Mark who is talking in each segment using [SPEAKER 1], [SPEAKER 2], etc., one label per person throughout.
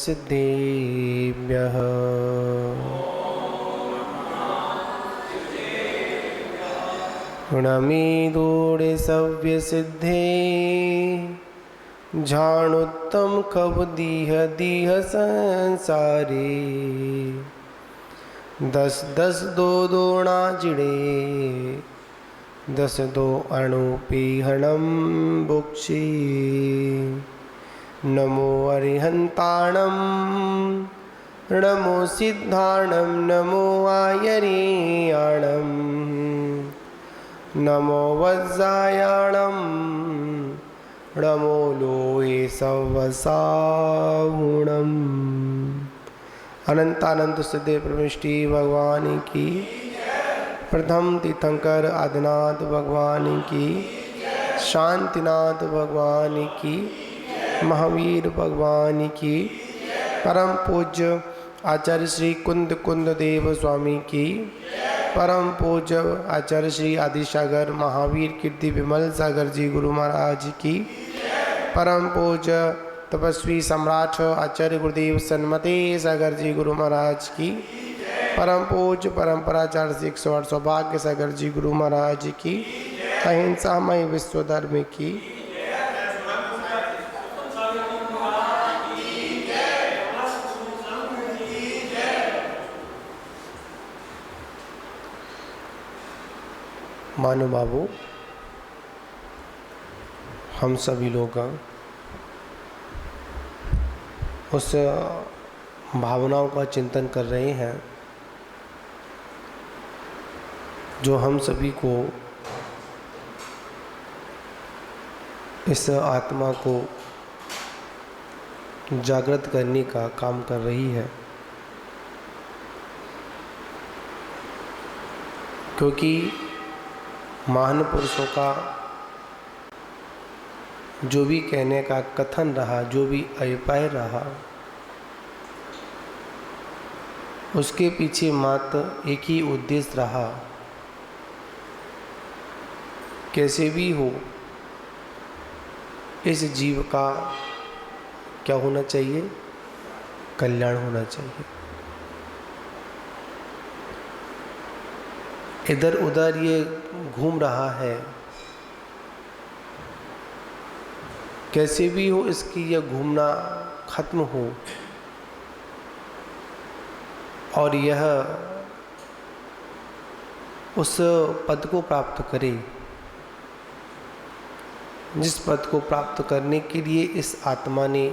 [SPEAKER 1] सिद्धेभ्यः। गुणमीदूरे सव्यसिद्धे झाणुत्तम कब दीह दीह संसारे। दस दस दो दोणा जिड़े दस दो अणुपीहणम बुक्षी। नमो अरिहंताणम नमो सिद्धाणम नमो आयर्याणम नमो वज्रायाणम नमो लोये सवसाहुणम। अनंतानंत सिद्धे प्रविष्टि भगवान की, प्रथम तीर्थंकर आदिनाथ भगवान की, शांतिनाथ भगवान की, महावीर भगवान की, परम पूज्य आचार्य श्री कुंद कुंद देव स्वामी की, परम पूज्य आचार्य श्री आदिसागर महावीर कीर्ति विमल सागर जी गुरु महाराज की, परम पूज्य तपस्वी सम्राट आचार्य गुरुदेव सन्मते सागर जी गुरु महाराज की, परम पूज्य परंपराचार्य श्री 108 सौभाग्य सागर जी गुरु महाराज की, अहिंसामय विश्व धर्म की। मानो बाबू, हम सभी लोग उस भावनाओं का चिंतन कर रहे हैं जो हम सभी को इस आत्मा को जागृत करने का काम कर रही है। क्योंकि महान पुरुषों का जो भी कहने का कथन रहा, जो भी अभिप्राय रहा, उसके पीछे मात्र एक ही उद्देश्य रहा, कैसे भी हो इस जीव का क्या होना चाहिए, कल्याण होना चाहिए। इधर उधर ये घूम रहा है, कैसे भी हो इसकी यह घूमना खत्म हो और यह उस पद को प्राप्त करे जिस पद को प्राप्त करने के लिए इस आत्मा ने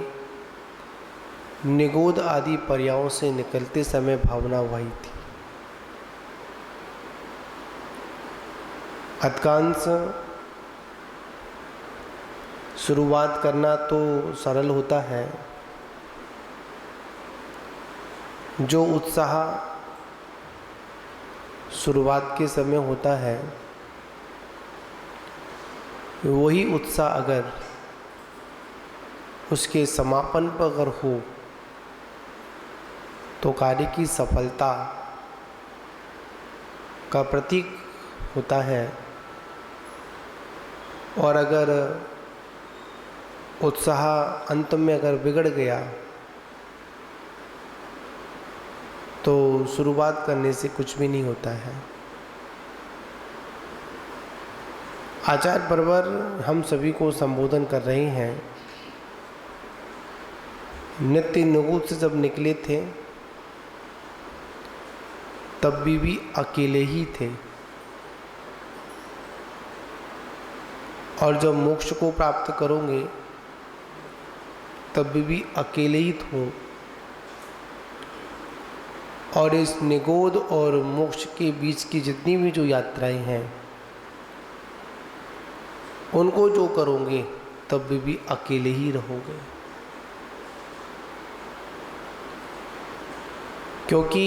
[SPEAKER 1] निगोद आदि पर्यायों से निकलते समय भावना वही थी। अधिकांश शुरुआत करना तो सरल होता है, जो उत्साह शुरुआत के समय होता है वही उत्साह अगर उसके समापन पर अगर हो तो कार्य की सफलता का प्रतीक होता है। और अगर उत्साह अंत में अगर बिगड़ गया तो शुरुआत करने से कुछ भी नहीं होता है। आचार्य परवर हम सभी को संबोधन कर रहे हैं। नित्य निगूढ़ से जब निकले थे तब भी अकेले ही थे, और जब मोक्ष को प्राप्त करोगे तब भी अकेले ही हो। और इस निगोद और मोक्ष के बीच की जितनी भी जो यात्राएं हैं उनको जो करोगे तब भी अकेले ही रहोगे। क्योंकि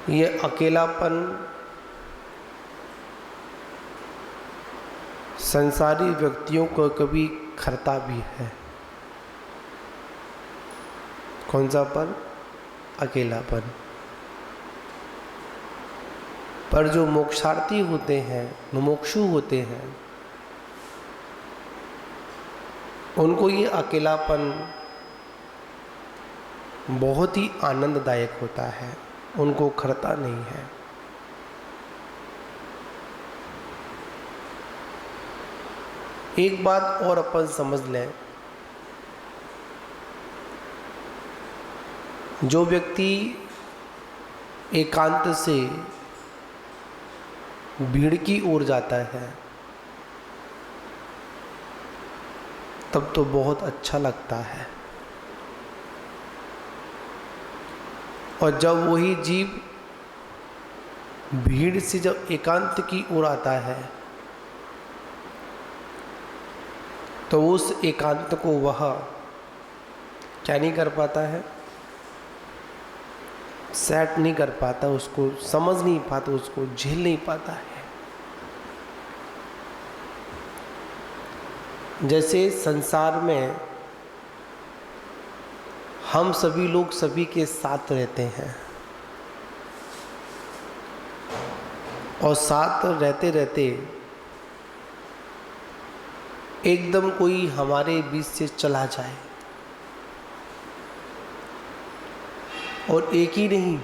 [SPEAKER 1] ये अकेलापन संसारी व्यक्तियों को कभी खरता भी है। कौन सा पन? अकेलापन। पर जो मोक्षार्थी होते हैं, मुमुक्षु होते हैं, उनको ये अकेलापन बहुत ही आनंददायक होता है, उनको खरता नहीं है। एक बात और अपन समझ लें, जो व्यक्ति एकांत से भीड़ की ओर जाता है तब तो बहुत अच्छा लगता है, और जब वही जीव भीड़ से जब एकांत की ओर आता है तो उस एकांत को वह क्या नहीं कर पाता है, सेट नहीं कर पाता, उसको समझ नहीं पाता, उसको झेल नहीं पाता है। जैसे संसार में हम सभी लोग सभी के साथ रहते हैं, और साथ रहते रहते एकदम कोई हमारे बीच से चला जाए, और एक ही नहीं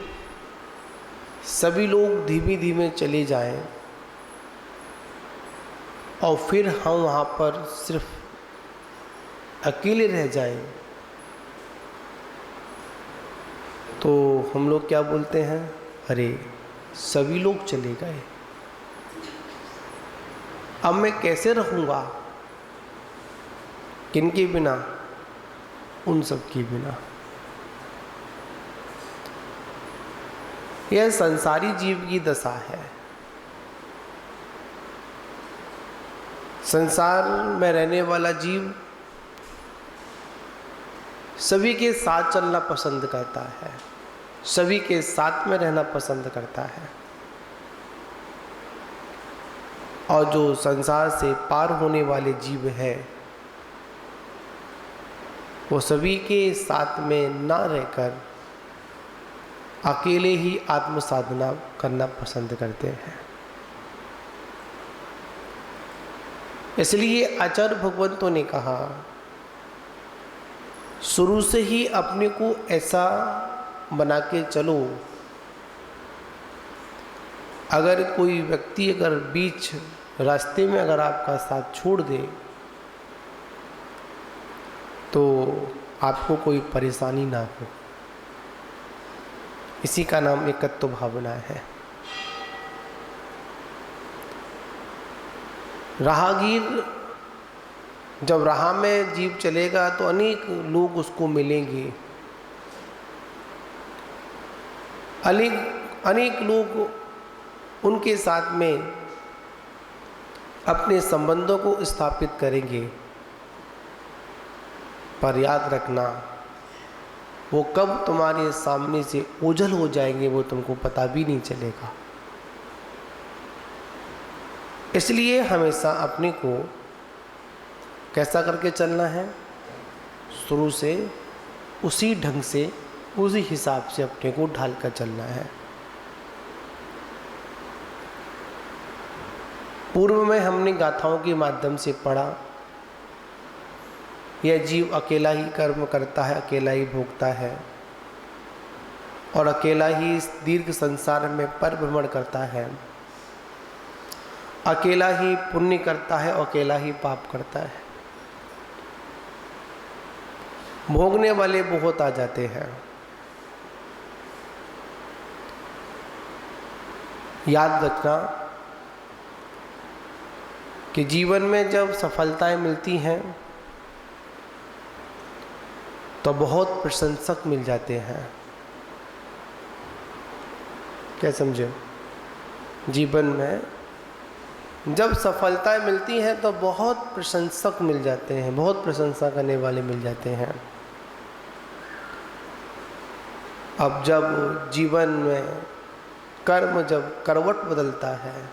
[SPEAKER 1] सभी लोग धीमे धीमे चले जाएं, और फिर हम वहाँ पर सिर्फ अकेले रह जाएं, तो हम लोग क्या बोलते हैं, अरे सभी लोग चले गए, अब मैं कैसे रहूँगा, किनके बिना, उन सब के बिना। यह संसारी जीव की दशा है। संसार में रहने वाला जीव सभी के साथ चलना पसंद करता है, सभी के साथ में रहना पसंद करता है, और जो संसार से पार होने वाले जीव है वो सभी के साथ में ना रहकर अकेले ही आत्म साधना करना पसंद करते हैं। इसलिए आचार्य भगवंतों ने कहा, शुरू से ही अपने को ऐसा बना के चलो, अगर कोई व्यक्ति अगर बीच रास्ते में अगर आपका साथ छोड़ दे तो आपको कोई परेशानी ना हो। इसी का नाम एकत्व भावना है। राहगीर जब राह में जीव चलेगा तो अनेक लोग उसको मिलेंगे, अनेक लोग उनके साथ में अपने संबंधों को स्थापित करेंगे, पर याद रखना वो कब तुम्हारे सामने से ओझल हो जाएंगे वो तुमको पता भी नहीं चलेगा। इसलिए हमेशा अपने को कैसा करके चलना है, शुरू से उसी ढंग से उसी हिसाब से अपने को ढाल कर चलना है। पूर्व में हमने गाथाओं के माध्यम से पढ़ा, यह जीव अकेला ही कर्म करता है, अकेला ही भोगता है, और अकेला ही इस दीर्घ संसार में परिभ्रमण करता है, अकेला ही पुण्य करता है, अकेला ही पाप करता है। भोगने वाले बहुत आ जाते हैं। याद रखना कि जीवन में जब सफलताएं मिलती हैं तो बहुत प्रशंसक मिल जाते हैं। क्या समझे? जीवन में जब सफलताएं मिलती हैं तो बहुत प्रशंसक मिल जाते हैं, बहुत प्रशंसा करने वाले मिल जाते हैं। अब जब जीवन में कर्म जब करवट बदलता है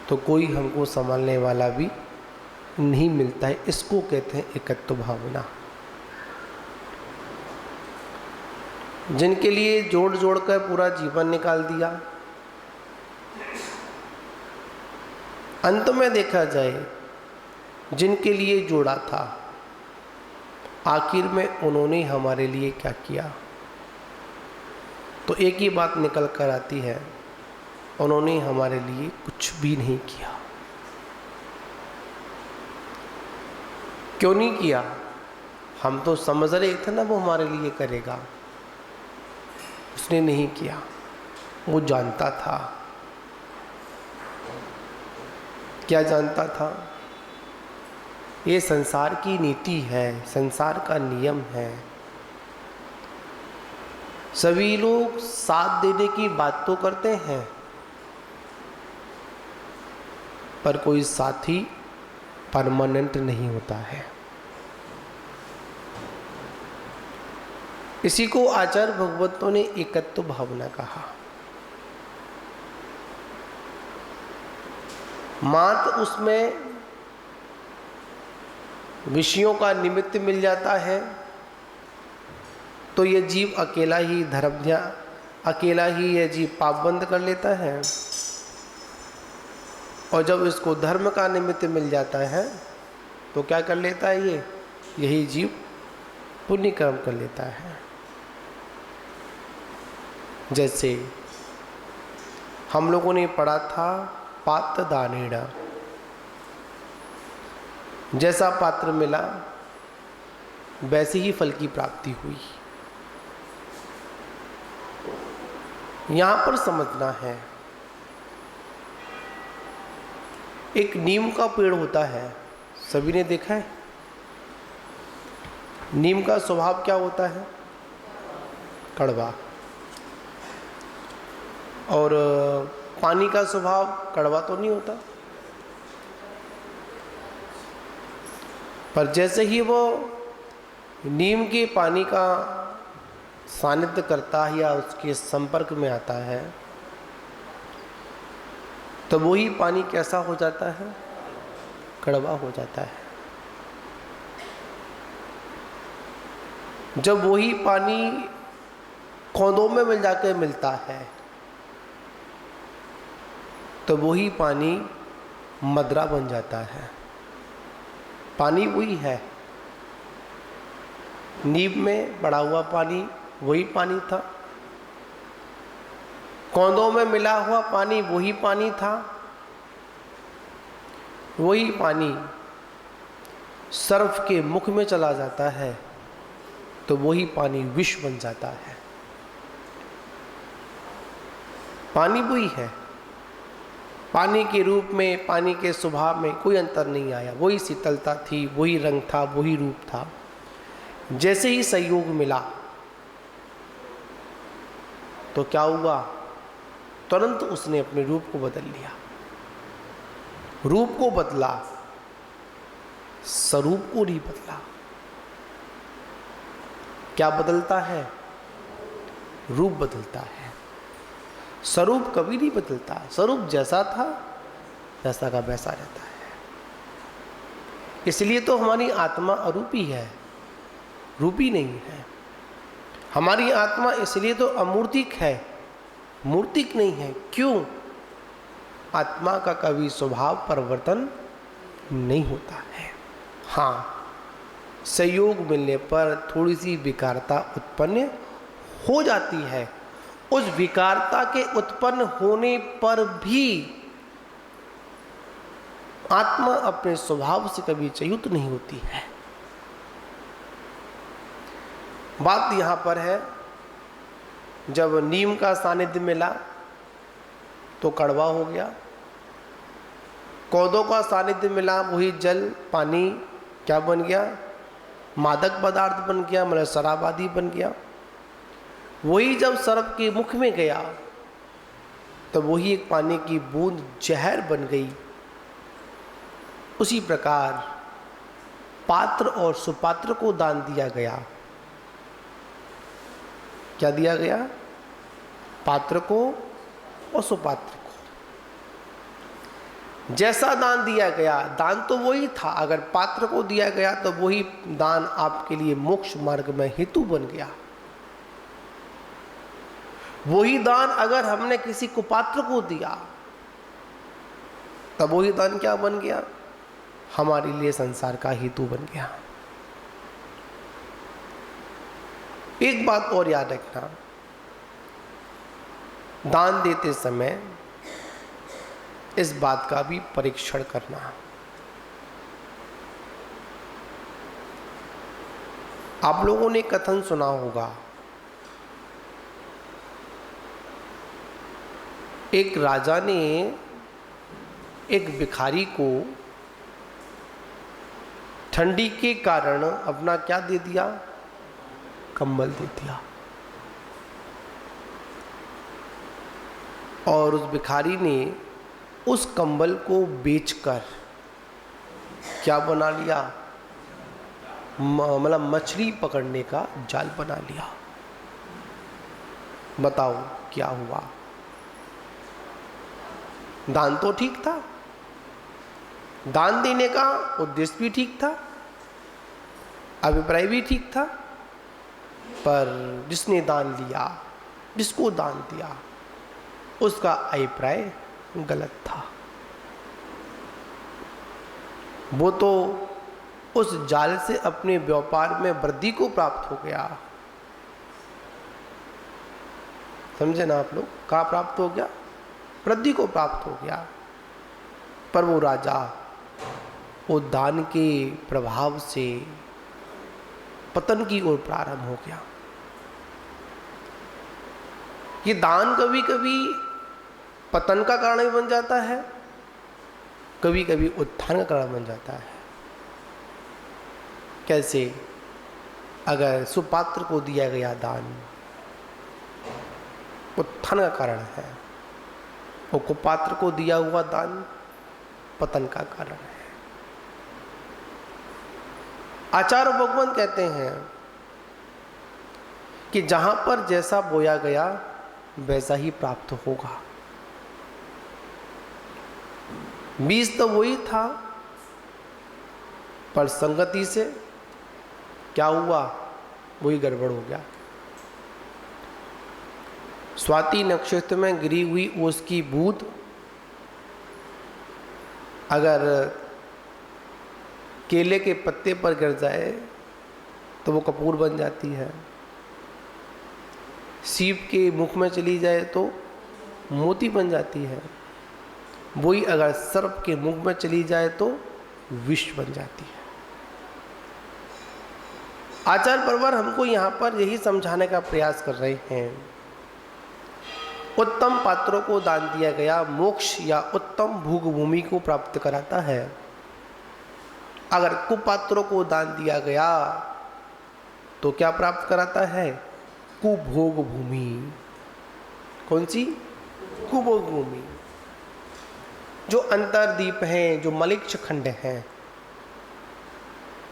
[SPEAKER 1] तो कोई हमको संभालने वाला भी नहीं मिलता है। इसको कहते हैं एकत्व भावना। जिनके लिए जोड़ जोड़ कर पूरा जीवन निकाल दिया, अंत में देखा जाए जिनके लिए जोड़ा था आखिर में उन्होंने हमारे लिए क्या किया? तो एक ही बात निकल कर आती है, उन्होंने हमारे लिए कुछ भी नहीं किया। क्यों नहीं किया? हम तो समझ रहे थे ना वो हमारे लिए करेगा। उसने नहीं किया, वो जानता था। क्या जानता था? ये संसार की नीति है, संसार का नियम है। सभी लोग साथ देने की बात तो करते हैं, पर कोई साथी परमानेंट नहीं होता है। इसी को आचार्य भगवतों ने एकत्व भावना कहा। मात्र उसमें विषयों का निमित्त मिल जाता है तो ये जीव अकेला ही अकेला ही यह जीव पाप बंद कर लेता है, और जब इसको धर्म का निमित्त मिल जाता है तो क्या कर लेता है? यही जीव पुण्य कर्म कर लेता है। जैसे हम लोगों ने पढ़ा था पात्र दानेड़, जैसा पात्र मिला वैसे ही फल की प्राप्ति हुई। यहां पर समझना है, एक नीम का पेड़ होता है, सभी ने देखा है। नीम का स्वभाव क्या होता है? कड़वा। और पानी का स्वभाव कड़वा तो नहीं होता, पर जैसे ही वो नीम के पानी का सानिध्य करता है या उसके संपर्क में आता है तो वही पानी कैसा हो जाता है? कड़वा हो जाता है। जब वही पानी कौंदों में मिल जाकर मिलता है तो वही पानी मदरा बन जाता है। पानी वही है, नीम में पड़ा हुआ पानी वही पानी था, कौंदों में मिला हुआ पानी वही पानी था। वही पानी सर्फ के मुख में चला जाता है तो वही पानी विष बन जाता है। पानी वही है, पानी के रूप में, पानी के स्वभाव में कोई अंतर नहीं आया। वही शीतलता थी, वही रंग था, वही रूप था। जैसे ही संयोग मिला तो क्या हुआ? तुरंत उसने अपने रूप को बदल लिया। रूप को बदला, स्वरूप को नहीं बदला। क्या बदलता है? रूप बदलता है, स्वरूप कभी नहीं बदलता। स्वरूप जैसा था वैसा का वैसा रहता है। इसलिए तो हमारी आत्मा अरूपी है, रूपी नहीं है। हमारी आत्मा इसलिए तो अमूर्तिक है, मूर्तिक नहीं है। क्यों? आत्मा का कभी स्वभाव परिवर्तन नहीं होता है। हाँ, संयोग मिलने पर थोड़ी सी विकारता उत्पन्न हो जाती है। उस विकारता के उत्पन्न होने पर भी आत्मा अपने स्वभाव से कभी च्युत नहीं होती है। बात यहां पर है, जब नीम का सानिध्य मिला तो कड़वा हो गया, कौदों का सानिध्य मिला वही जल पानी क्या बन गया? मादक पदार्थ बन गया, मतलब शराब आदि बन गया। वही जब सर्प के मुख में गया तो वही एक पानी की बूंद जहर बन गई। उसी प्रकार पात्र और सुपात्र को दान दिया गया। क्या दिया गया? पात्र को और सुपात्र को। जैसा दान दिया गया, दान तो वही था। अगर पात्र को दिया गया तो वही दान आपके लिए मोक्ष मार्ग में हेतु बन गया। वही दान अगर हमने किसी कुपात्र को दिया तब वही दान क्या बन गया? हमारे लिए संसार का हेतु बन गया। एक बात और याद रखना, दान देते समय इस बात का भी परीक्षण करना। आप लोगों ने कथन सुना होगा, एक राजा ने एक भिखारी को ठंडी के कारण अपना क्या दे दिया, कंबल दे दिया। और उस भिखारी ने उस कंबल को बेचकर क्या बना लिया, मतलब मछली पकड़ने का जाल बना लिया। बताओ क्या हुआ? दान तो ठीक था, दान देने का उद्देश्य भी ठीक था, अभिप्राय भी ठीक था, पर जिसने दान लिया, जिसको दान दिया, उसका अभिप्राय गलत था। वो तो उस जाल से अपने व्यापार में वृद्धि को प्राप्त हो गया। समझे ना आप लोग? कहाँ प्राप्त हो गया? वृद्धि को प्राप्त हो गया। पर वो राजा वो दान के प्रभाव से पतन की ओर प्रारंभ हो गया। ये दान कभी कभी पतन का कारण भी बन जाता है, कभी कभी उत्थान का कारण बन जाता है। कैसे? अगर सुपात्र को दिया गया दान उत्थान का कारण है और कुपात्र को दिया हुआ दान पतन का कारण है। आचार्य भगवान कहते हैं कि जहां पर जैसा बोया गया वैसा ही प्राप्त होगा। बीज तो वही था, पर संगति से क्या हुआ, वही गड़बड़ हो गया। स्वाति नक्षत्र में गिरी हुई ओस की बूंद अगर केले के पत्ते पर गिर जाए तो वो कपूर बन जाती है। सीप के मुख में चली जाए तो मोती बन जाती है। वही अगर सर्प के मुख में चली जाए तो विष बन जाती है। आचार्य परवर हमको यहाँ पर यही समझाने का प्रयास कर रहे हैं, उत्तम पात्रों को दान दिया गया मोक्ष या उत्तम भोग भूमि को प्राप्त कराता है। अगर कुपात्रों को दान दिया गया तो क्या प्राप्त कराता है? कुभोग भूमि। कौन सी? कुभोग भूमि। जो अंतरदीप हैं, जो मलिक्ष खंड हैं,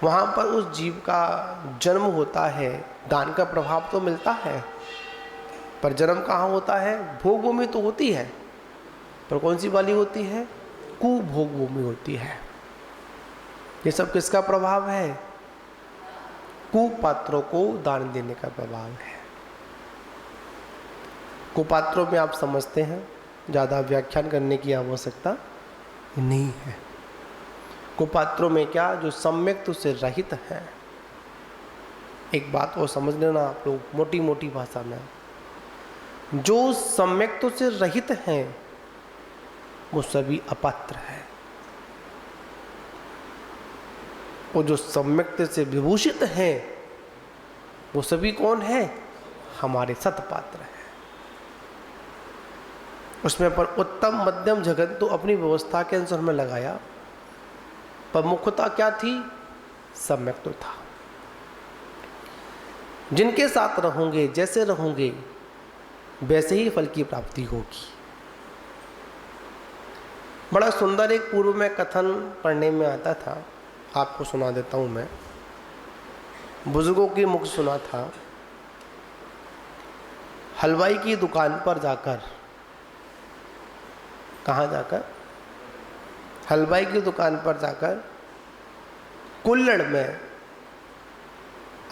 [SPEAKER 1] वहाँ पर उस जीव का जन्म होता है। दान का प्रभाव तो मिलता है, पर जन्म कहाँ होता है? भोग भूमि तो होती है, पर कौन सी वाली होती है? कुभोग भूमि होती है। ये सब किसका प्रभाव है? कुपात्रों को दान देने का प्रभाव है। कुपात्रों में आप समझते हैं, ज़्यादा व्याख्यान करने की आवश्यकता नहीं है। कुपात्रों में क्या, जो सम्यक्त्व से रहित है। एक बात और समझ लेना आप लोग, मोटी मोटी भाषा में, जो सम्यक्त्व से रहित हैं वो सभी अपात्र है, और जो सम्यक्त्व से विभूषित हैं वो सभी कौन है? हमारे सतपात्र हैं। उसमें पर उत्तम मध्यम जगत तो अपनी व्यवस्था के अनुसार में लगाया, पर मुख्यता क्या थी? सम्यक्त्व था। जिनके साथ रहोगे, जैसे रहोगे, वैसे ही फल की प्राप्ति होगी। बड़ा सुंदर एक पूर्व में कथन पढ़ने में आता था, आपको सुना देता हूँ मैं। बुजुर्गों के मुख सुना था। हलवाई की दुकान पर जाकर, कहाँ जाकर? हलवाई की दुकान पर जाकर कुल्हड़ में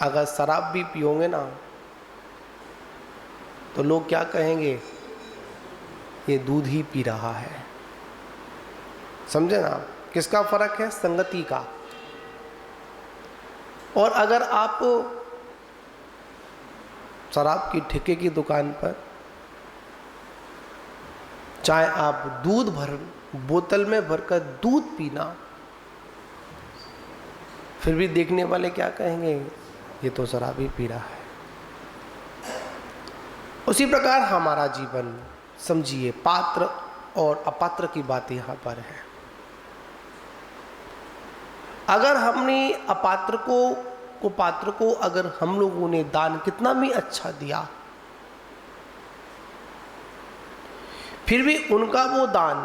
[SPEAKER 1] अगर शराब भी पियोगे ना तो लोग क्या कहेंगे? ये दूध ही पी रहा है। समझे ना? किसका फर्क है? संगति का। और अगर आप शराब की ठेके की दुकान पर, चाहे आप दूध बोतल में भरकर दूध पीना, फिर भी देखने वाले क्या कहेंगे, ये तो शराब ही पी रहा है। उसी प्रकार हमारा जीवन समझिए, पात्र और अपात्र की बात यहाँ पर है। अगर हमने अपात्र को पात्र को अगर हम लोगों ने दान कितना भी अच्छा दिया, फिर भी उनका वो दान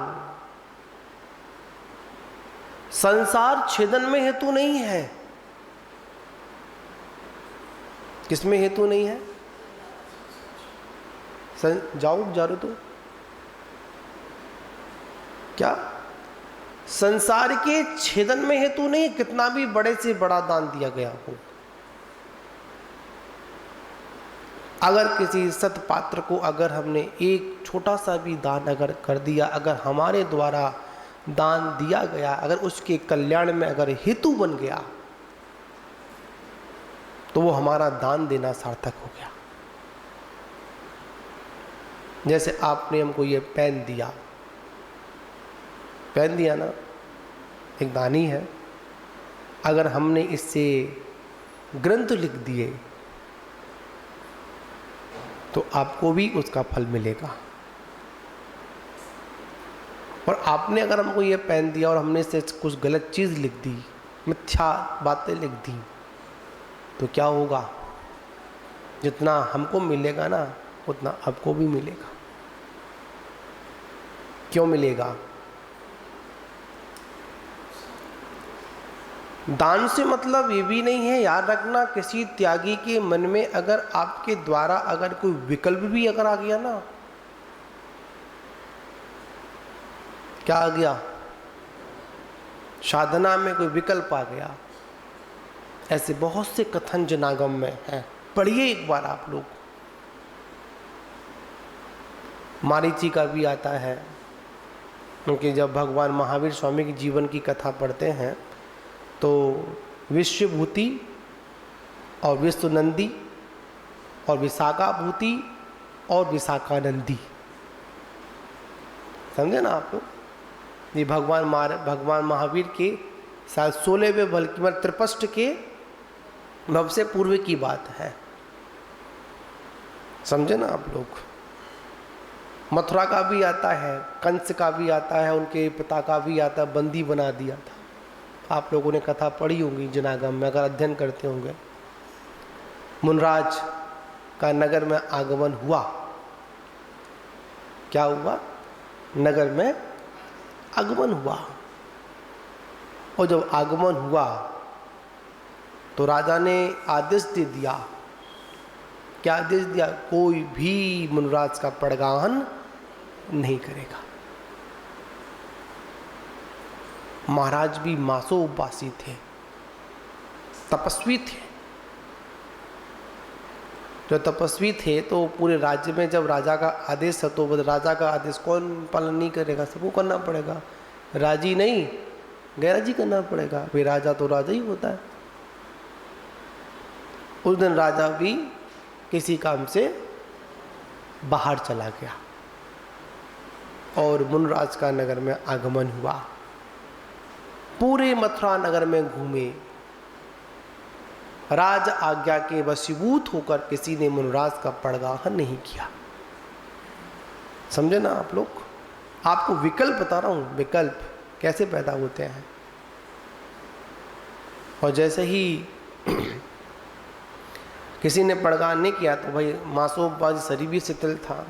[SPEAKER 1] संसार छेदन में हेतु नहीं है। किसमें हेतु नहीं है? जाओ जा रहे तो क्या संसार के छेदन में हेतु नहीं, कितना भी बड़े से बड़ा दान दिया गया हो। अगर किसी सत्पात्र को अगर हमने एक छोटा सा भी दान अगर कर दिया, अगर हमारे द्वारा दान दिया गया, अगर उसके कल्याण में अगर हेतु बन गया, तो वो हमारा दान देना सार्थक हो गया। जैसे आपने हमको ये पेन दिया ना, एक दानी है, अगर हमने इससे ग्रंथ लिख दिए तो आपको भी उसका फल मिलेगा। और आपने अगर हमको ये पेन दिया और हमने इससे कुछ गलत चीज़ लिख दी, मिथ्या बातें लिख दी, तो क्या होगा? जितना हमको मिलेगा ना, उतना आपको भी मिलेगा। क्यों मिलेगा? दान से मतलब ये भी नहीं है, याद रखना, किसी त्यागी के मन में अगर आपके द्वारा अगर कोई विकल्प भी अगर आ गया ना, क्या आ गया? साधना में कोई विकल्प आ गया। ऐसे बहुत से कथन जनागम में हैं, पढ़िए एक बार आप लोग। मारीची का भी आता है, क्योंकि जब भगवान महावीर स्वामी के जीवन की कथा पढ़ते हैं तो विश्वभूति और विश्वनंदी और विशाखाभूति और विशाखानंदी, समझे ना आप लोग? ये भगवान महावीर के शायद 16वें बल्कि मतलब त्रिपष्ट के भव से पूर्व की बात है, समझे ना आप लोग? मथुरा का भी आता है, कंस का भी आता है, उनके पिता का भी आता है, बंदी बना दिया था। आप लोगों ने कथा पढ़ी होंगी जनागम में, अगर अध्ययन करते होंगे। मुनराज का नगर में आगमन हुआ। क्या हुआ? नगर में आगमन हुआ। और जब आगमन हुआ तो राजा ने आदेश दे दिया। क्या आदेश दिया? कोई भी मुनराज का पड़गाहन नहीं करेगा। महाराज भी मासो उपवासी थे, तपस्वी थे। जो तपस्वी थे तो पूरे राज्य में जब राजा का आदेश है तो राजा का आदेश कौन पालन नहीं करेगा? सबको करना पड़ेगा। राजी नहीं, गैराजी करना पड़ेगा। भाई राजा तो राजा ही होता है। उस दिन राजा भी किसी काम से बाहर चला गया और मुनराज का नगर में आगमन हुआ। पूरे मथुरा नगर में घूमे, राज आज्ञा के वशीभूत होकर किसी ने मुनराज का पड़गाहन नहीं किया। समझे ना आप लोग? आपको विकल्प बता रहा हूं, विकल्प कैसे पैदा होते हैं। और जैसे ही किसी ने पड़गाहन नहीं किया तो भाई मासूमबाज शरीर भी शिथिल था,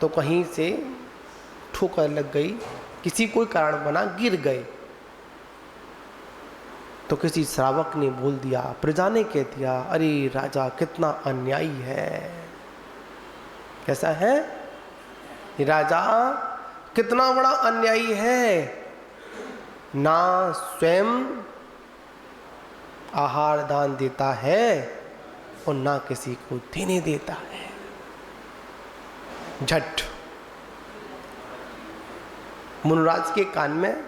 [SPEAKER 1] तो कहीं से ठोकर लग गई, किसी कोई कारण बना गिर गए। तो किसी श्रावक ने बोल दिया, प्रजा ने कह दिया, अरे राजा कितना अन्यायी है। कैसा है? राजा कितना बड़ा अन्यायी है, ना स्वयं आहार दान देता है और ना किसी को देने देता है। झट मुनराज के कान में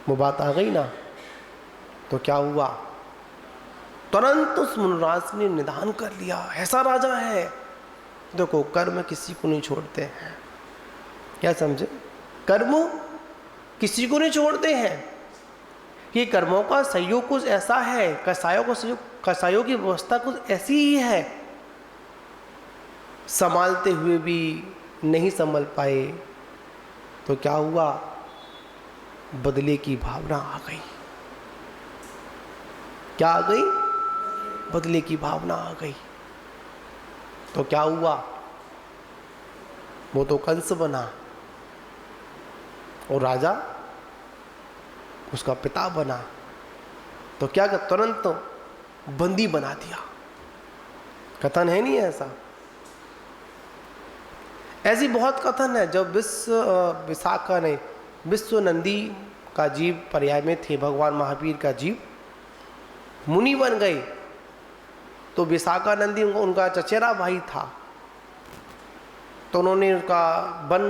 [SPEAKER 1] वो बात आ गई ना, तो क्या हुआ? तुरंत उस मुनराज ने निदान कर लिया, ऐसा राजा है। देखो कर्म किसी को नहीं छोड़ते हैं, क्या समझे? कर्म किसी को नहीं छोड़ते हैं। ये कर्मों का सहयोग कुछ ऐसा है, कसायों की व्यवस्था कुछ ऐसी ही है। संभालते हुए भी नहीं संभल पाए तो क्या हुआ? बदले की भावना आ गई। क्या आ गई? बदले की भावना आ गई। तो क्या हुआ? वो तो कंस बना और राजा उसका पिता बना। तो क्या कर, तुरंत बंदी बना दिया। कथन है नहीं ऐसा? ऐसी बहुत कथन है। जब विशाखा ने विश्व नंदी का जीव पर्याय में थे, भगवान महावीर का जीव मुनि बन गए, तो विशाखा नंदी उनका चचेरा भाई था। तो उन्होंने उसका वन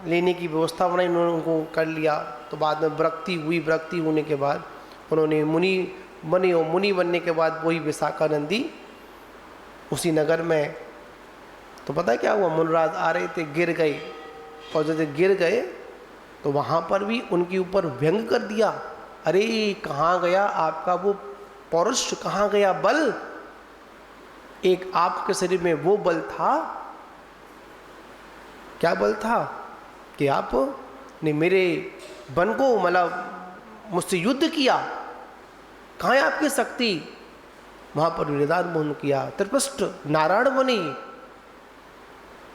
[SPEAKER 1] लेने की व्यवस्था बनाई, उन्होंने उनको कर लिया। तो बाद में विरक्ति हुई, विरक्ति होने के बाद उन्होंने मुनि बने, और मुनि बनने के बाद वही विशाखा नंदी उसी नगर में, तो पता है क्या हुआ? मुनराज आ रहे थे, गिर गए, और जब गिर गए तो वहाँ पर भी उनके ऊपर व्यंग कर दिया। अरे कहाँ गया आपका वो पौरुष, कहाँ गया बल? एक आपके शरीर में वो बल था, क्या बल था कि आप ने मेरे वन को, मतलब मुझसे युद्ध किया। कहाँ है आपकी शक्ति? वहाँ पर निदान मोहन किया, त्रिपृष्ठ नारायण बनी।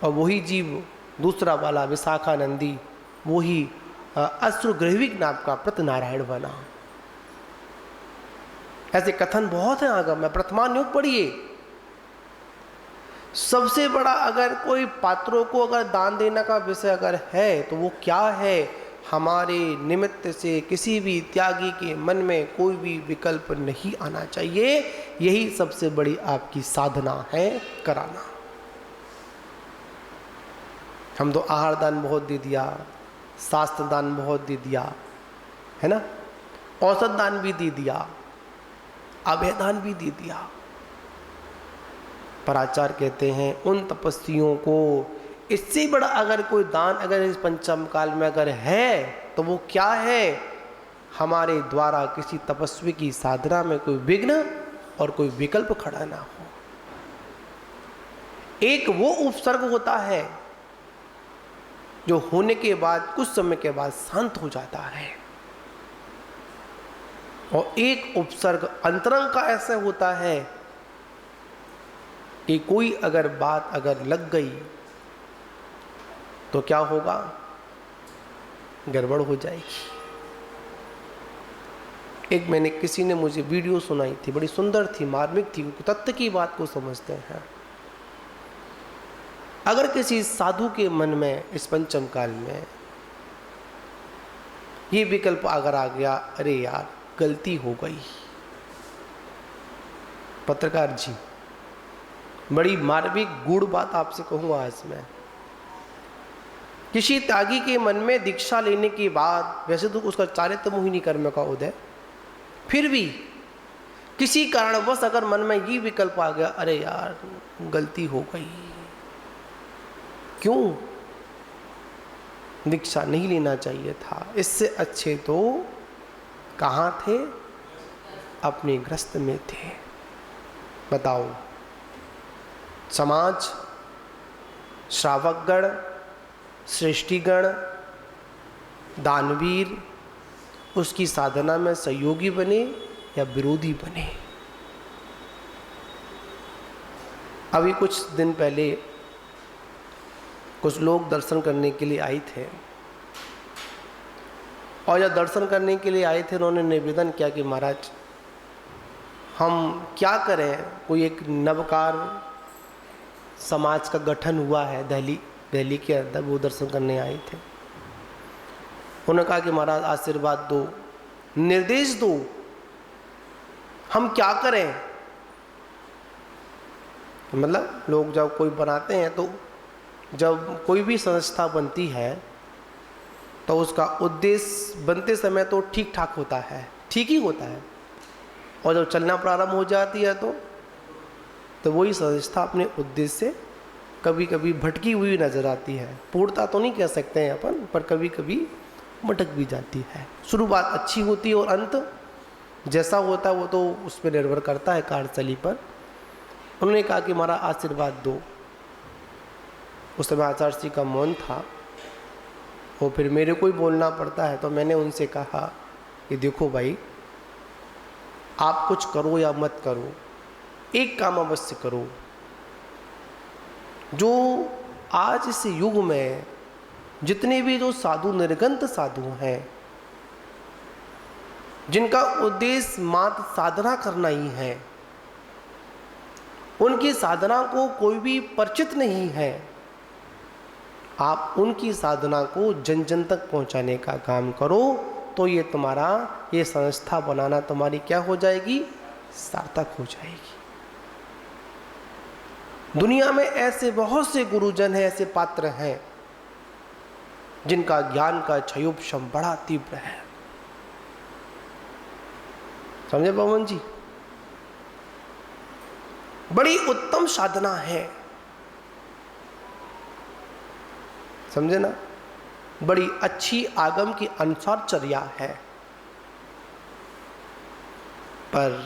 [SPEAKER 1] और वही जीव दूसरा वाला विशाखा नंदी, वही अश्रुग्रहिक नाम का प्रतनारायण बना। ऐसे कथन बहुत हैं आगम में। प्रथमान योग पढ़िए। सबसे बड़ा अगर कोई पात्रों को अगर दान देने का विषय अगर है तो वो क्या है? हमारे निमित्त से किसी भी त्यागी के मन में कोई भी विकल्प नहीं आना चाहिए। यही सबसे बड़ी आपकी साधना है कराना। हम तो आहार दान बहुत दे दिया, शास्त्र दान बहुत दे दिया, है ना, औषध दान भी दे दिया, अभय दान भी दे दिया। पर आचार्य कहते हैं उन तपस्वियों को इससे बड़ा अगर कोई दान अगर इस पंचम काल में अगर है तो वो क्या है? हमारे द्वारा किसी तपस्वी की साधना में कोई विघ्न और कोई विकल्प खड़ा ना हो। एक वो उपसर्ग होता है जो होने के बाद कुछ समय के बाद शांत हो जाता है, और एक उपसर्ग अंतरंग का ऐसा होता है कि कोई अगर बात अगर लग गई तो क्या होगा? गड़बड़ हो जाएगी। एक मैंने किसी ने मुझे वीडियो सुनाई थी, बड़ी सुंदर थी, मार्मिक थी, तत्व की बात को समझते हैं। अगर किसी साधु के मन में इस पंचम काल में ये विकल्प अगर आ गया, अरे यार गलती हो गई, पत्रकार जी बड़ी मार्मिक गूढ़ बात आपसे कहूँगा आज मैं। किसी त्यागी के मन में दीक्षा लेने के बाद, वैसे तो उसका चारित्र मोहिनी कर्म का उदय, फिर भी किसी कारणवश अगर मन में ये विकल्प आ गया, अरे यार गलती हो गई, क्यों दीक्षा नहीं लेना चाहिए था, इससे अच्छे तो कहाँ थे? अपने ग्रस्त में थे। बताओ, समाज, श्रावकगण, श्रेष्ठीगण, दानवीर उसकी साधना में सहयोगी बने या विरोधी बने। अभी कुछ दिन पहले कुछ लोग दर्शन करने के लिए आए थे, और जब दर्शन करने के लिए आए थे उन्होंने निवेदन किया कि महाराज हम क्या करें, कोई एक नवकार समाज का गठन हुआ है दिल्ली के अंदर, वो दर्शन करने आए थे। उन्होंने कहा कि महाराज आशीर्वाद दो, निर्देश दो, हम क्या करें। मतलब लोग जब कोई बनाते हैं तो जब कोई भी संस्था बनती है तो उसका उद्देश्य बनते समय तो ठीक ठाक होता है, ठीक ही होता है, और जब चलना प्रारंभ हो जाती है तो वही संस्था अपने उद्देश्य से कभी कभी भटकी हुई नजर आती है। पूर्णता तो नहीं कह सकते हैं अपन, पर कभी कभी भटक भी जाती है। शुरुआत अच्छी होती है और अंत जैसा होता है वो तो उस पर निर्भर करता है कार्यशैली पर। उन्होंने कहा कि हमारा आशीर्वाद दो। उस समय आचार्य जी का मौन था और फिर मेरे को ही बोलना पड़ता है, तो मैंने उनसे कहा कि देखो भाई, आप कुछ करो या मत करो, एक काम अवश्य करो। जो आज इस युग में जितने भी जो साधु, निर्गंत साधु हैं, जिनका उद्देश्य मात्र साधना करना ही है, उनकी साधना को कोई भी परिचित नहीं है, आप उनकी साधना को जन जन तक पहुंचाने का काम करो, तो ये तुम्हारा, ये संस्था बनाना तुम्हारी क्या हो जाएगी, सार्थक हो जाएगी। दुनिया में ऐसे बहुत से गुरुजन हैं, ऐसे पात्र हैं जिनका ज्ञान का क्षयोपशम बड़ा तीव्र है। समझे पवन जी? बड़ी उत्तम साधना है, समझे ना? बड़ी अच्छी आगम की अनुसार चर्या है, पर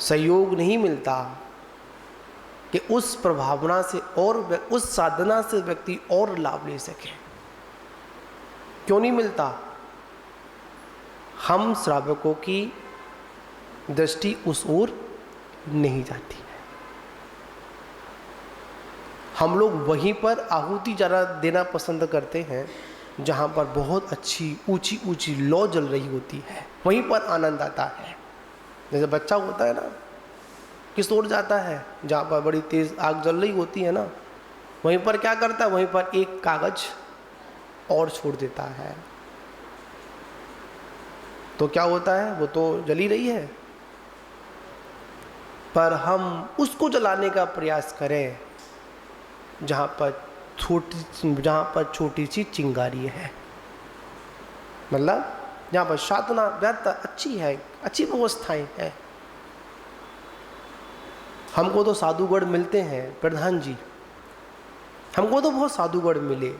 [SPEAKER 1] सहयोग नहीं मिलता कि उस प्रभावना से और उस साधना से व्यक्ति और लाभ ले सके। क्यों नहीं मिलता? हम श्रावकों की दृष्टि उस ओर नहीं जाती है। हम लोग वहीं पर आहुति ज़्यादा देना पसंद करते हैं जहाँ पर बहुत अच्छी ऊंची ऊंची लौ जल रही होती है, वहीं पर आनंद आता है। जैसे बच्चा होता है ना, किस ओर जाता है? जहाँ पर बड़ी तेज आग जल रही होती है ना, वहीं पर क्या करता है? वहीं पर एक कागज और छोड़ देता है, तो क्या होता है? वो तो जली रही है, पर हम उसको जलाने का प्रयास करें जहाँ पर छोटी सी चिंगारी है, मतलब जहाँ पर साधना व्यवस्था अच्छी है, अच्छी व्यवस्थाएं हैं। हमको तो साधुगढ़ मिलते हैं प्रधान जी, हमको तो बहुत साधुगढ़ मिले,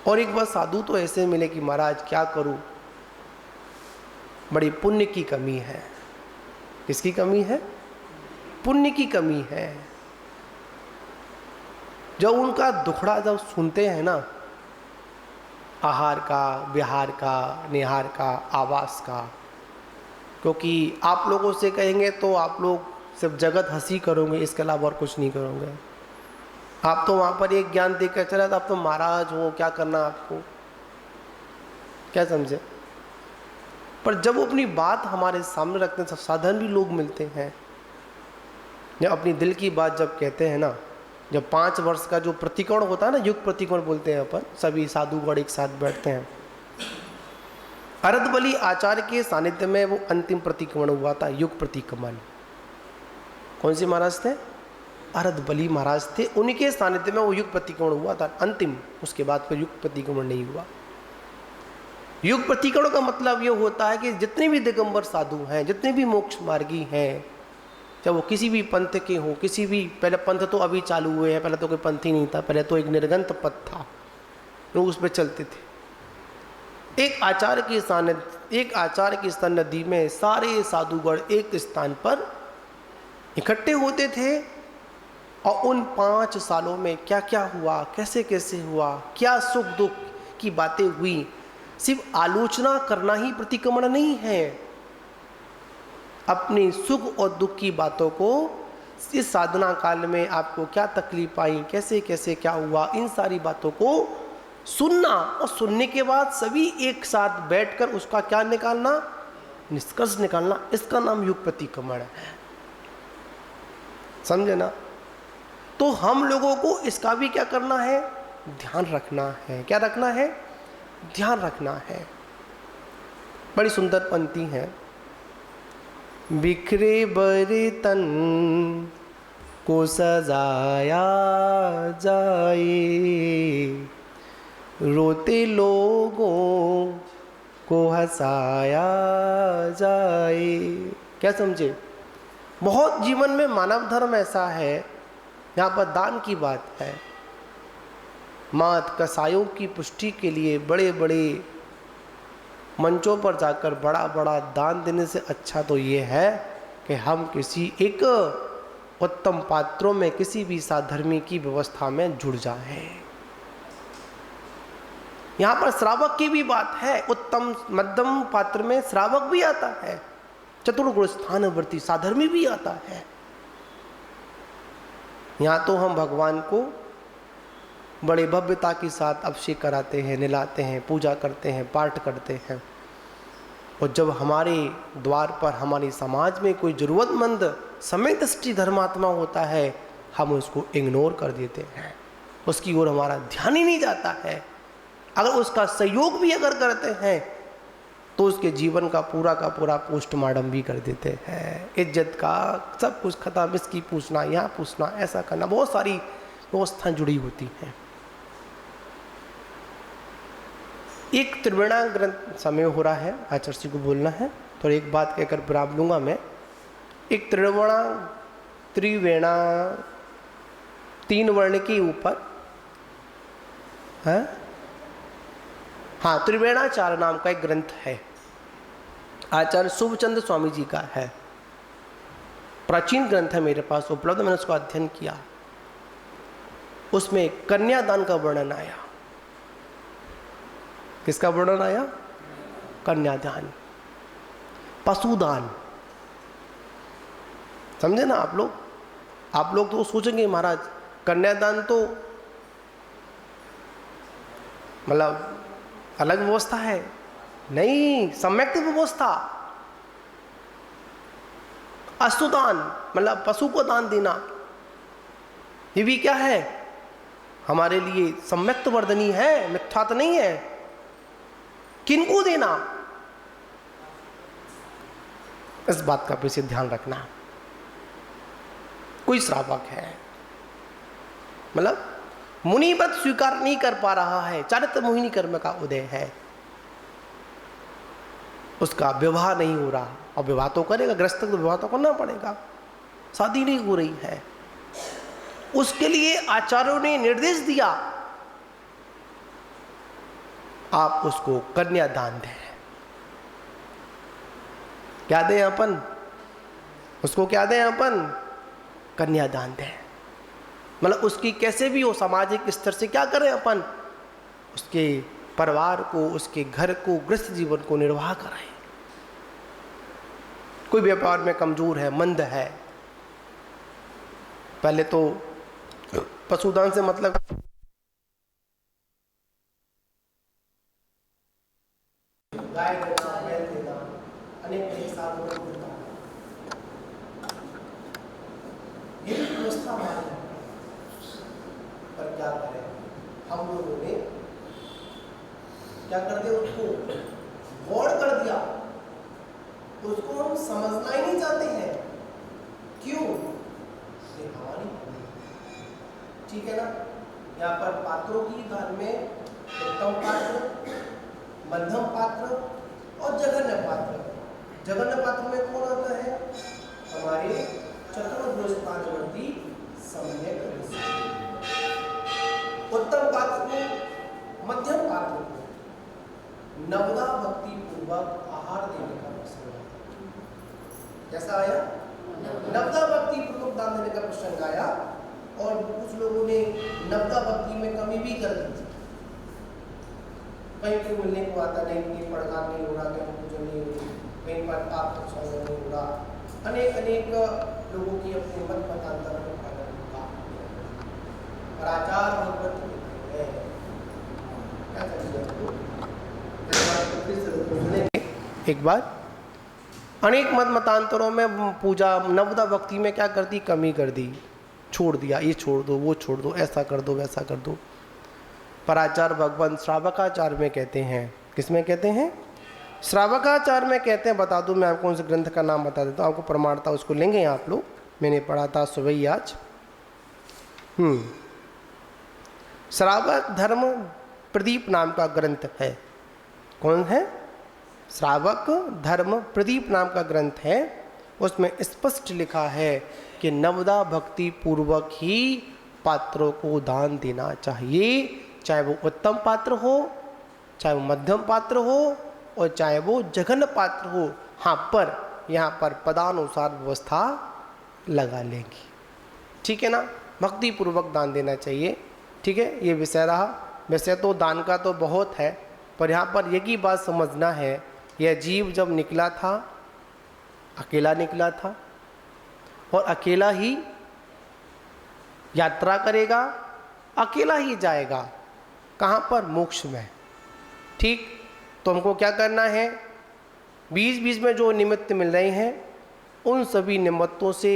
[SPEAKER 1] और एक बार साधु तो ऐसे मिले कि महाराज क्या करूं, बड़ी पुण्य की कमी है। किसकी कमी है? पुण्य की कमी है। जब उनका दुखड़ा जब सुनते हैं ना, आहार का, विहार का, निहार का, आवास का, क्योंकि आप लोगों से कहेंगे तो आप लोग सिर्फ जगत हंसी करोगे, इसके अलावा और कुछ नहीं करोगे। आप तो वहाँ पर एक ज्ञान देकर चला, तो आप तो महाराज हो, क्या करना आपको, क्या समझे? पर जब वो अपनी बात हमारे सामने रखते हैं, सब साधन भी लोग मिलते हैं, जब अपनी दिल की बात जब कहते हैं ना, जब 5 वर्ष का जो प्रतिकोण होता है ना, युग प्रतिकोण बोलते हैं अपन, सभी साधुगण एक साथ बैठते हैं। अरदबली आचार्य के सानिध्य में वो अंतिम प्रतिक्रमण हुआ था, युग प्रतिक्रमण। कौन से महाराज थे? अरदबली महाराज थे, उनके सानिध्य में वो युग प्रतिक्रमण हुआ था अंतिम। उसके बाद फिर युग प्रतिक्रमण नहीं हुआ। युग प्रतिक्रमण का मतलब ये होता है कि जितने भी दिगंबर साधु हैं, जितने भी मोक्ष मार्गी हैं, चाहे वो किसी भी पंथ के हों, किसी भी, पहले पंथ तो अभी चालू हुए हैं, पहले तो कोई पंथ ही नहीं था, पहले तो एक निर्गंत पथ था, लोग उस पर चलते थे। एक आचार्य की सन्निधि में सारे साधुगण एक स्थान पर इकट्ठे होते थे, और उन 5 सालों में क्या क्या हुआ, कैसे कैसे हुआ, क्या सुख दुख की बातें हुई, सिर्फ आलोचना करना ही प्रतिक्रमण नहीं है। अपनी सुख और दुख की बातों को, इस साधना काल में आपको क्या तकलीफ आई, कैसे कैसे क्या हुआ, इन सारी बातों को सुनना, और सुनने के बाद सभी एक साथ बैठकर उसका क्या निकालना, निष्कर्ष निकालना, इसका नाम युग प्रतिक्रमण है। समझे ना? तो हम लोगों को इसका भी क्या करना है, ध्यान रखना है। क्या रखना है? ध्यान रखना है। बड़ी सुंदर पंक्ति है, बिखरे बर्तन को सजाया जाए, रोते लोगों को हंसाया जाए। क्या समझे? बहुत जीवन में मानव धर्म ऐसा है, यहाँ पर दान की बात है। मात कसायों की पुष्टि के लिए बड़े बड़े मंचों पर जाकर बड़ा बड़ा दान देने से अच्छा तो ये है कि हम किसी एक उत्तम पात्रों में किसी भी साधर्मी की व्यवस्था में जुड़ जाए। यहाँ पर श्रावक की भी बात है। उत्तम मध्यम पात्र में श्रावक भी आता है, चतुर्गुण स्थानवर्ती साधर्मी भी आता है। यहाँ तो हम भगवान को बड़े भव्यता के साथ अभिषेक कराते हैं, निलाते हैं, पूजा करते हैं, पाठ करते हैं। और जब हमारे द्वार पर हमारे समाज में कोई जरूरतमंद समय दृष्टि धर्मात्मा होता है, हम उसको इग्नोर कर देते हैं, उसकी ओर हमारा ध्यान ही नहीं जाता है। अगर उसका सहयोग भी अगर करते हैं तो उसके जीवन का पूरा पोस्टमार्टम भी कर देते हैं। इज्जत का सब कुछ खत्म, इसकी पूछना, यहाँ पूछना, ऐसा करना, बहुत सारी व्यवस्थाएं जुड़ी होती हैं। एक त्रिवेणा ग्रंथ समय हो रहा है, आचार्य जी को बोलना है, तो एक बात कहकर विराम लूंगा मैं। एक त्रिवेणा 3 वर्ण के ऊपर है, हाँ, त्रिवेणाचार नाम का एक ग्रंथ है, आचार्य शुभचंद्र स्वामी जी का है। प्राचीन ग्रंथ है, मेरे पास उपलब्ध, मैंने उसको अध्ययन किया। उसमें कन्यादान का वर्णन आया। किसका वर्णन आया? कन्यादान, पशुदान। समझे ना आप लोग? आप लोग तो सोचेंगे महाराज कन्यादान तो मतलब अलग व्यवस्था है। नहीं, सम्यक व्यवस्था। अस्तुदान मतलब पशु को दान देना, ये भी क्या है? हमारे लिए सम्यक्त वर्धनी है, मिथ्या तो नहीं है। किनको देना, इस बात का विशेष ध्यान रखना। कोई श्रावक है, मतलब मुनि व्रत स्वीकार नहीं कर पा रहा है, चारित्र मोहिनी कर्म का उदय है, उसका विवाह नहीं हो रहा, और विवाह तो करेगा, ग्रस्त तो विवाह तो करना पड़ेगा, शादी नहीं हो रही है, उसके लिए आचार्यों ने निर्देश दिया आप उसको कन्यादान दें। क्या दें अपन उसको? क्या दें अपन? कन्यादान दें। मतलब उसकी कैसे भी हो, सामाजिक स्तर से क्या करें अपन? उसके परिवार को, उसके घर को, गृहस्थ जीवन को निर्वाह कराएं। कोई व्यापार में कमजोर है, मंद है, पहले तो पशुदान से मतलब गाय देना, बैल देना, अनेक हिसाब देना, ये भी व्यवस्था हमारी है। पर क्या करें हम लोगों ने? क्या कर दिया? उसको वॉर्ड कर दिया, उसको हम समझना ही नहीं चाहते हैं। क्यों? ये हमारी, ठीक है ना? यहाँ पर पात्रों की दान में उत्तम पात्र, मध्यम पात्र और जघन्य पात्र। जघन्य पात्र में कौन आता है? हमारे चतुर्भुजवर्ती सम्यक ऋषि। उत्तम पात्र को, मध्यम पात्र को नवदा भक्ति पूर्वक आहार देने का प्रसंग आया। कैसा आया? नवदा भक्ति पूर्वक दान देने का प्रसंग आया। और कुछ लोगों ने नवदा भक्ति में कमी भी कर दी थी। कहीं कोई मिलने को आता नहीं, कहीं पड़गार नहीं हो रहा, कहीं पूजन नहीं हो रही, कहीं पर पाप संग नहीं हो रहा। अनेक लोगों की अपने मत मतांतर में पालन होगा। और आचार भगवत एक बार अनेक मत मतांतरों में पूजा नवदा भक्ति में क्या कर दी? कमी कर दी, छोड़ दिया, ये छोड़ दो, वो छोड़ दो, ऐसा कर दो, वैसा कर दो। पर आचार्य भगवान श्रावकाचार में कहते हैं, किसमें कहते हैं? श्रावकाचार में कहते हैं। बता दूं मैं आपको उस ग्रंथ का नाम बता देता हूँ, आपको प्रमाणता उसको लेंगे आप लोग, मैंने पढ़ा था सुबह ही आज। श्रावक धर्म प्रदीप नाम का ग्रंथ है। कौन है? श्रावक धर्म प्रदीप नाम का ग्रंथ है, उसमें स्पष्ट लिखा है कि नवदा भक्ति पूर्वक ही पात्रों को दान देना चाहिए, चाहे वो उत्तम पात्र हो, चाहे वो मध्यम पात्र हो और चाहे वो जघन्य पात्र हो। हाँ, पर यहाँ पर पदानुसार व्यवस्था लगा लेंगी, ठीक है ना। भक्ति पूर्वक दान देना चाहिए, ठीक है। ये विषय रहा। वैसे तो दान का तो बहुत है, पर यहाँ पर एक ही बात समझना है, यह जीव जब निकला था अकेला निकला था और अकेला ही यात्रा करेगा, अकेला ही जाएगा। कहाँ पर? मोक्ष में, ठीक। तो हमको क्या करना है? बीच बीच में जो निमित्त मिल रहे हैं उन सभी निमित्तों से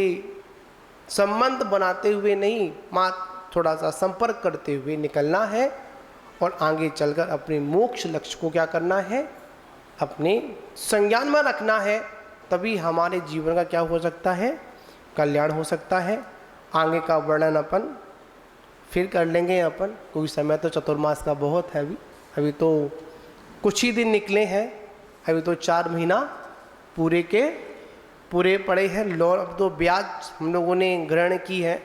[SPEAKER 1] संबंध बनाते हुए नहीं, मात्र थोड़ा सा संपर्क करते हुए निकलना है और आगे चलकर अपने मोक्ष लक्ष्य को क्या करना है? अपने संज्ञान में रखना है। तभी हमारे जीवन का क्या हो सकता है? कल्याण हो सकता है। आगे का वर्णन अपन फिर कर लेंगे अपन, कोई समय तो चतुर्मास का बहुत है। अभी तो कुछ ही दिन निकले हैं, अभी तो 4 महीना पूरे के पूरे पड़े हैं। लोन अब तो ब्याज हम लोगों ने ग्रहण की है,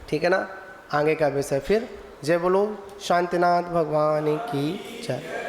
[SPEAKER 1] ठीक है ना। आगे का विषय फिर। जय बोलो शांतिनाथ भगवान की जय।